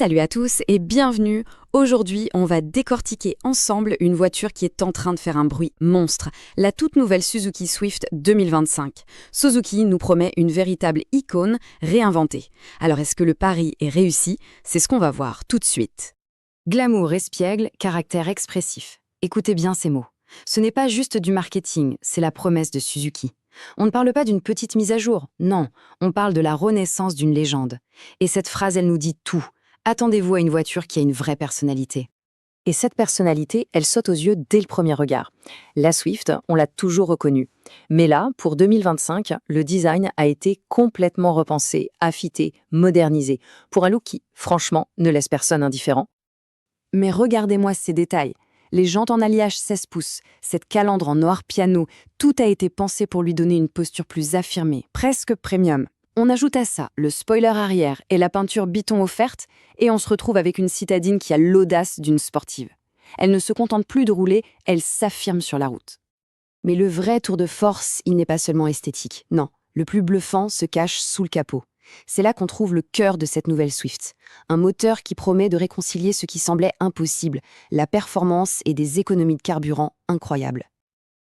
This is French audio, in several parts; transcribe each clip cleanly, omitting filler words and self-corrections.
Salut à tous et bienvenue. Aujourd'hui, on va décortiquer ensemble une voiture qui est en train de faire un bruit monstre, la toute nouvelle Suzuki Swift 2025. Suzuki nous promet une véritable icône réinventée. Alors est-ce que le pari est réussi? C'est ce qu'on va voir tout de suite. Glamour espiègle, caractère expressif. Écoutez bien ces mots. Ce n'est pas juste du marketing, c'est la promesse de Suzuki. On ne parle pas d'une petite mise à jour, non, on parle de la renaissance d'une légende. Et cette phrase, elle nous dit tout. Attendez-vous à une voiture qui a une vraie personnalité. Et cette personnalité, elle saute aux yeux dès le premier regard. La Swift, on l'a toujours reconnue. Mais là, pour 2025, le design a été complètement repensé, affûté, modernisé, pour un look qui, franchement, ne laisse personne indifférent. Mais regardez-moi ces détails. Les jantes en alliage 16 pouces, cette calandre en noir piano, tout a été pensé pour lui donner une posture plus affirmée, presque premium. On ajoute à ça le spoiler arrière et la peinture biton offerte, et on se retrouve avec une citadine qui a l'audace d'une sportive. Elle ne se contente plus de rouler, elle s'affirme sur la route. Mais le vrai tour de force, il n'est pas seulement esthétique. Non, le plus bluffant se cache sous le capot. C'est là qu'on trouve le cœur de cette nouvelle Swift. Un moteur qui promet de réconcilier ce qui semblait impossible, la performance et des économies de carburant incroyables.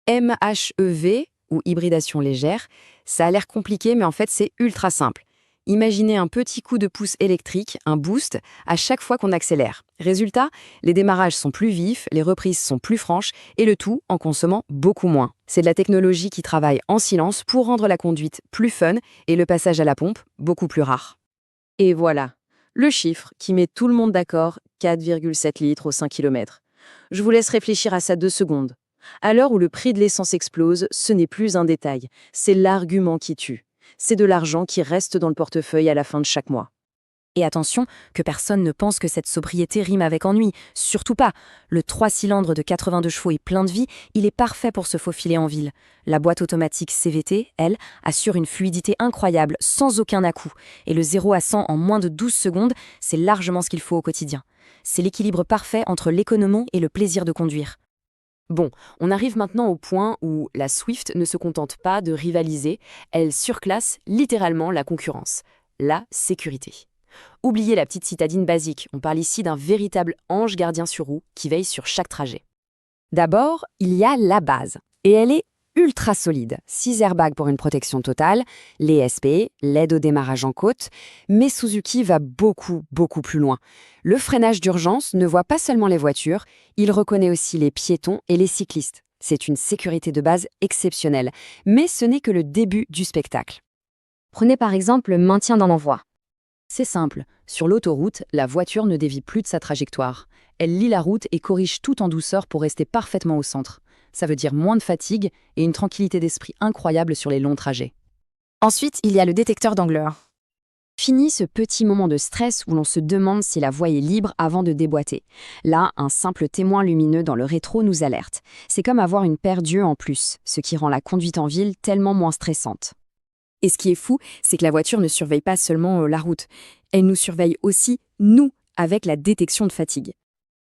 MHEV, ou hybridation légère, ça a l'air compliqué, mais en fait c'est ultra simple. Imaginez un petit coup de pouce électrique, un boost, à chaque fois qu'on accélère. Résultat, les démarrages sont plus vifs, les reprises sont plus franches, et le tout en consommant beaucoup moins. C'est de la technologie qui travaille en silence pour rendre la conduite plus fun et le passage à la pompe beaucoup plus rare. Et voilà, le chiffre qui met tout le monde d'accord, 4,7 litres au 5 km. Je vous laisse réfléchir à ça 2 secondes. À l'heure où le prix de l'essence explose, ce n'est plus un détail, c'est l'argument qui tue. C'est de l'argent qui reste dans le portefeuille à la fin de chaque mois. Et attention, que personne ne pense que cette sobriété rime avec ennui. Surtout pas. Le 3 cylindres de 82 chevaux et plein de vie, il est parfait pour se faufiler en ville. La boîte automatique CVT, elle, assure une fluidité incroyable, sans aucun à-coup. Et le 0 à 100 en moins de 12 secondes, c'est largement ce qu'il faut au quotidien. C'est l'équilibre parfait entre l'économie et le plaisir de conduire. Bon, on arrive maintenant au point où la Swift ne se contente pas de rivaliser, elle surclasse littéralement la concurrence, la sécurité. Oubliez la petite citadine basique, on parle ici d'un véritable ange gardien sur roue qui veille sur chaque trajet. D'abord, il y a la base, et elle est ultra solide. 6 airbags pour une protection totale, les ESP, l'aide au démarrage en côte, mais Suzuki va beaucoup plus loin. Le freinage d'urgence ne voit pas seulement les voitures, il reconnaît aussi les piétons et les cyclistes. C'est une sécurité de base exceptionnelle, mais ce n'est que le début du spectacle. Prenez par exemple le maintien dans l'envoi. C'est simple, sur l'autoroute, la voiture ne dévie plus de sa trajectoire. Elle lit la route et corrige tout en douceur pour rester parfaitement au centre. Ça veut dire moins de fatigue et une tranquillité d'esprit incroyable sur les longs trajets. Ensuite, il y a le détecteur d'angle. Fini ce petit moment de stress où l'on se demande si la voie est libre avant de déboîter. Là, un simple témoin lumineux dans le rétro nous alerte. C'est comme avoir une paire d'yeux en plus, ce qui rend la conduite en ville tellement moins stressante. Et ce qui est fou, c'est que la voiture ne surveille pas seulement la route. Elle nous surveille aussi, nous, avec la détection de fatigue.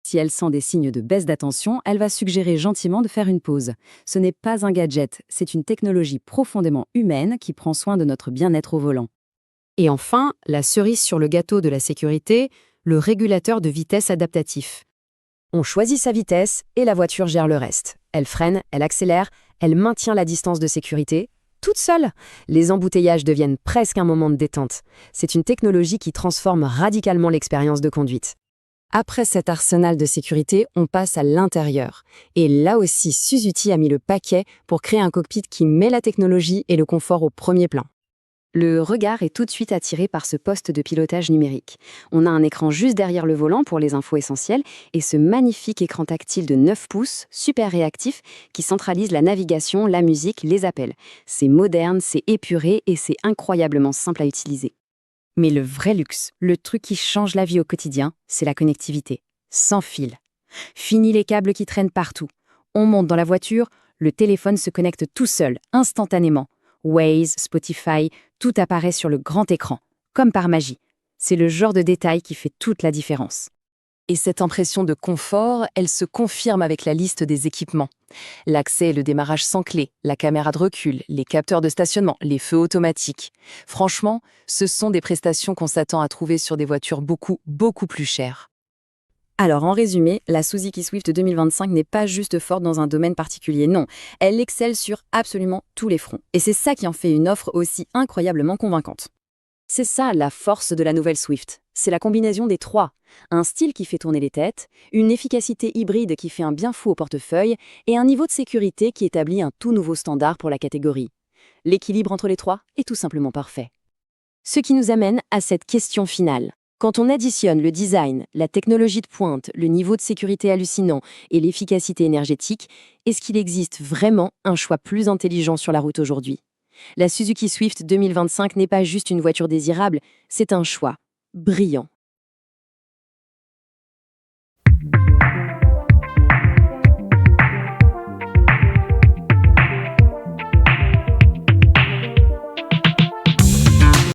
Si elle sent des signes de baisse d'attention, elle va suggérer gentiment de faire une pause. Ce n'est pas un gadget, c'est une technologie profondément humaine qui prend soin de notre bien-être au volant. Et enfin, la cerise sur le gâteau de la sécurité, le régulateur de vitesse adaptatif. On choisit sa vitesse et la voiture gère le reste. Elle freine, elle accélère, elle maintient la distance de sécurité, toute seule. Les embouteillages deviennent presque un moment de détente. C'est une technologie qui transforme radicalement l'expérience de conduite. Après cet arsenal de sécurité, on passe à l'intérieur. Et là aussi, Suzuki a mis le paquet pour créer un cockpit qui met la technologie et le confort au premier plan. Le regard est tout de suite attiré par ce poste de pilotage numérique. On a un écran juste derrière le volant pour les infos essentielles et ce magnifique écran tactile de 9 pouces, super réactif, qui centralise la navigation, la musique, les appels. C'est moderne, c'est épuré et c'est incroyablement simple à utiliser. Mais le vrai luxe, le truc qui change la vie au quotidien, c'est la connectivité. Sans fil. Fini les câbles qui traînent partout. On monte dans la voiture, le téléphone se connecte tout seul, instantanément. Waze, Spotify, tout apparaît sur le grand écran, comme par magie. C'est le genre de détail qui fait toute la différence. Et cette impression de confort, elle se confirme avec la liste des équipements. L'accès et le démarrage sans clé, la caméra de recul, les capteurs de stationnement, les feux automatiques. Franchement, ce sont des prestations qu'on s'attend à trouver sur des voitures beaucoup plus chères. Alors en résumé, la Suzuki Swift 2025 n'est pas juste forte dans un domaine particulier, non. Elle excelle sur absolument tous les fronts. Et c'est ça qui en fait une offre aussi incroyablement convaincante. C'est ça la force de la nouvelle Swift. C'est la combinaison des trois. Un style qui fait tourner les têtes, une efficacité hybride qui fait un bien fou au portefeuille et un niveau de sécurité qui établit un tout nouveau standard pour la catégorie. L'équilibre entre les trois est tout simplement parfait. Ce qui nous amène à cette question finale. Quand on additionne le design, la technologie de pointe, le niveau de sécurité hallucinant et l'efficacité énergétique, est-ce qu'il existe vraiment un choix plus intelligent sur la route aujourd'hui ? La Suzuki Swift 2025 n'est pas juste une voiture désirable, c'est un choix brillant.